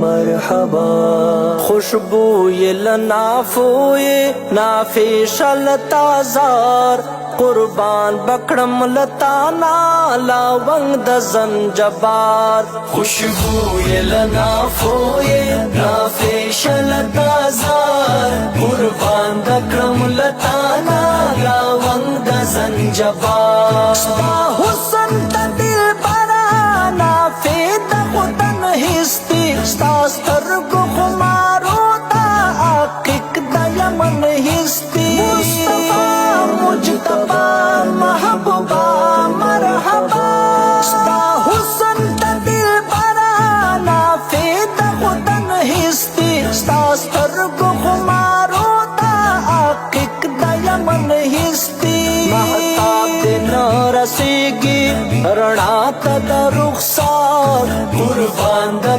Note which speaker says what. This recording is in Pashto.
Speaker 1: مرحبا خوشبو لنافوی نافی شلتازار قربان بکڑم لتانا لاونگ د زنجبار خوشبو لنافوی نافی شلتازار قربان بکڑم لتانا لاونگ د زنجبار ستا حسن تا دل برا نافی دا خودن ہستی ستا سترگو خمارو تا آقیق دا یمن ہستی مصطفیٰ مجتبا محبوبا مرحبا ستا حسن تا دل برا نافی دا خودن ہستی ستا سترگو خمارو تا آقیق دا یمن ہستی محتاب دن رسیگی رڼا تا دا رخسار قربان دا